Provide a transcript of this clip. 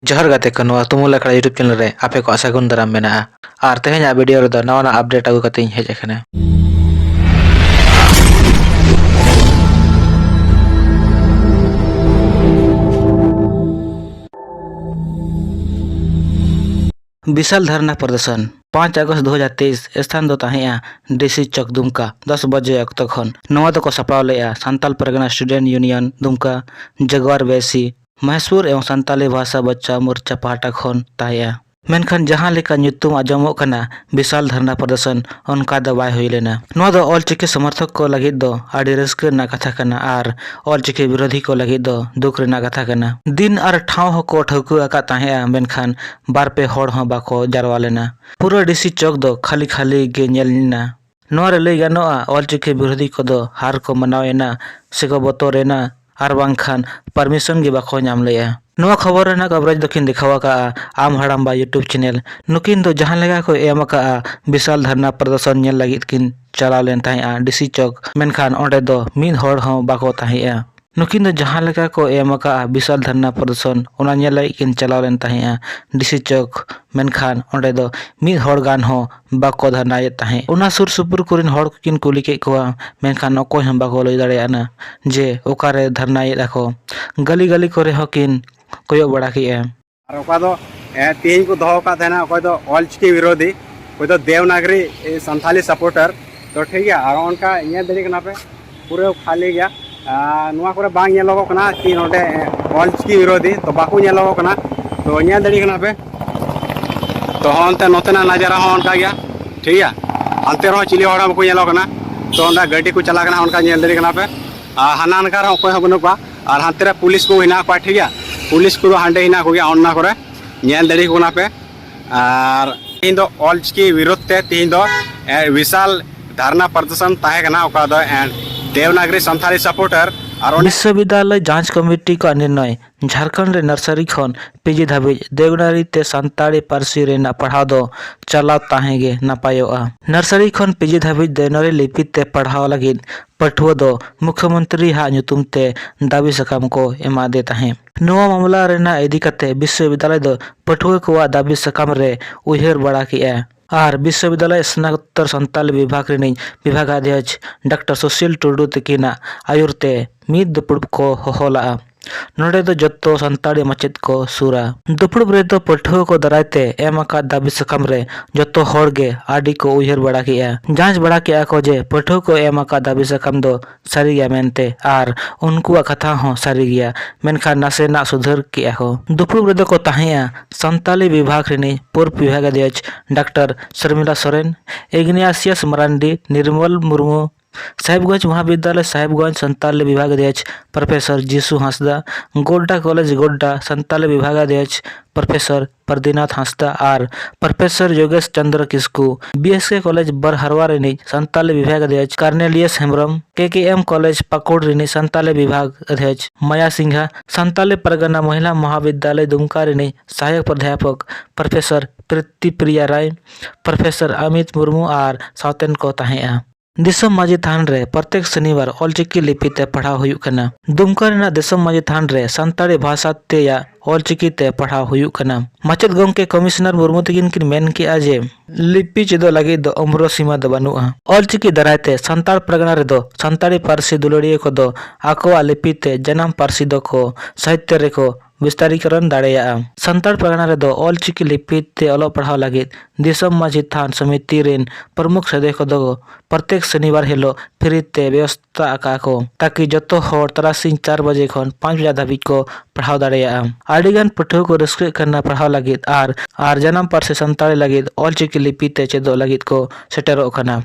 जोहर गाते को नवा तुमुल अखड़ा यूट्यूब चैनल रे आपे को सागुन दाराम मेना और तेहें वीडियो रे नवा अपडेट आगु कते हेज अखना। विशाल धरना प्रदर्शन 5 अगस्त 2023 स्थान दो ताहेया डीसी चौक दुमका 10 बजे अक्तो खन नवा दो को सपड़ाव लेया संताल परगना स्टूडेंट यूनियन दुमका जगवार वैसी महसूर एवं संताली भाषा बच्चा मोर्चा पाहटा खन ताहेया मेनखान जहां लेका ᱧᱩᱛᱩᱢ आजमोग कना विशाल धरना प्रदर्शन उनका दो बाय हुई लेना नवा दो ऑलचिकी समर्थक को लगी दो आड़ी रस्कर ना कथा कना और ऑलचिकी विरोधी को लगी दो दुख रेना कथा कना दिन और ठाव को ठौकु आका ताहेया मेनखान बार पे होड़ हो बाको जारवा लेना पूरा डीसी चौक दो खाली खाली गे नेलना नवा रे लई गानोआ ऑलचिकी विरोधी को दो हार को मनावेना सेको बतोरेना और बांखान परमिशन गे बाको नाम लेया नवा खबर रेना कवरेज दखिन दिखावा का आम हड़ाम यूट्यूब चैनल नुकिन दो जहां लगा को एम का विशाल धरना प्रदर्शन नेल लगित किन चलाव लेन ताहेया डीसी चौक मेनखान ओंडे दो मिद होड़ हो बाको ताहेया नुकिन दो जहां लगा को एम का विशाल धरना प्रदर्शन ओना नेल लगित किन चलाव लेन ताहेया डीसी चौक मेनखान ओंडे दो मिद होड़ गान हो बाको धरनाये ताहे ओना सुर सुपुर कुरिन होड़ किन कुली के कोआ मेनखान ओकोय हम बाको लई दाड़ेयाना जे ओकारे धरनाये दाको गली गली करे हकिन कोयो बड़ा की है और ओका दो तीन को दो का देना कोई तो ऑलचिकी विरोधी कोई तो देवनागरी संथाली सपोर्टर तो ठीक है और उनका ये देरी कना पे पूरे खाली गया नुआ करे बांग ये लोगों कना तीन ओटे ऑलचिकी विरोधी तो बाकू ये लोगों कना तो ये देरी कना पे तो होंते नोतेना नजारा हो उनका गया ठीक है अंते रो चिली होड़ा को ये लोग कना तो उनका गाड़ी को चला कना उनका ये देरी कना पे हानान का कोई हो बनु पा और हांते रे पुलिस को हिना पा ठीक है पुलिस को हांडे हिना को गया ओन्ना करे नेल दड़ी कोना पे और तीन दो ऑलचिकी विरोध ते तीन दो विशाल धरना प्रदर्शन ताहे कना ओका दो देवनागरी संथाली सपोर्टर और विश्वविद्यालय जांच कमिटी का निर्णय झारखंड रे नर्सरी खन पीजी धाबिज देवनागरी ते संताली पारसी रेना पढ़ाव दो चलाव ताहेगे नापायोआ नर्सरी खन पीजी धाबिज देवनागरी लिपि ते पढ़ाव लगिद पठुआ दो मुख्यमंत्री हा ᱧᱩᱛᱩᱢ ते दाबी सकाम को एमा दे ताहे नवा मामला रेना इदी कते विश्वविद्यालय दो पठुआ को दाबी सकाम रे उहेर बड़ा किया और विश्वविद्यालय स्नातकोत्तर संताल विभाग रे विभागाध्यक्ष डॉक्टर सुशील टुडू तकिना आयुरते मिद दुपुड़ को होहला नोडे दो जत्तो संताड़ी मचेद को सूरा दुपुड़ रे दो पठुआ को दरायते एम का दाबी सकाम रे जत्तो होड़गे आडी को उयहर बड़ा किया जांच बड़ा किया को जे पठुआ को एम का दाबी सकाम दो सारी गया मेनते और उनको कथा हो सारी गया मेनखान नासे ना सुधर किया हो दुपुड़ रे दो को ताहेया संताली विभाग रे पूर्व विभागाध्यक्ष डॉक्टर शर्मिला सोरेन इग्नासियस मरांडी निर्मल मुर्मू साहिबगंज महाविद्यालय साहिबगंज संताल विभागाध्यक्ष प्रोफेसर जीसु हांसदा गोड्डा कॉलेज गोड्डा संताल विभागाध्यक्ष प्रोफेसर प्रदीनाथ हांसदा और professor Yogesh Chandra Kisku BSK college Barharwa रे संताल विभागाध्यक्ष Cornelius Hembrom KKM college Pakur रे संताल विभाग अध्यक्ष माया सिंघा संताल परगना महिला महाविद्यालय दुमका रे सहायक प्राध्यापक प्रोफेसर प्रीति प्रिया राय प्रोफेसर अमित मुर्मू और साउतेन को ताहेया दिसम माजी थान रे प्रत्येक शनिवार ऑलचिकी लिपि ते पढ़ाव हुयुक कना दुमका रेना दिसम माजी थान रे संताली भाषा ते या ऑलचिकी ते पढ़ाव हुयुक कना माचेद गोंके कमिश्नर मुर्मू तकिन किन मेन के आजे लिपि चेदो लगी दो उम्र सीमा दो बनुआ ऑलचिकी दरायते संताल परगना रे दो संताली पारसी दुलड़िए को दो आकोआ लिपि ते जन्म पारसी दो को साहित्य रे को विस्तारीकरण दाड़ेया संताल परगना रे दो ऑलचिकी लिपि ते अलो पढ़ाव लगी दिसम माजी थान समिति रेन प्रमुख सदस्य को दो प्रत्येक शनिवार हेलो फ्री ते व्यवस्था आका को ताकि जतो होड़ तरासिंग 4 बजे खन 5 बजे धाबी को पढ़ाव दाड़ेया आडिगन पठुआ को रस्के करना पढ़ाव लगी और जन्म पारसी संताली लगी ऑलचिकी लिपि ते चेदो लगी को सेटेरो कना।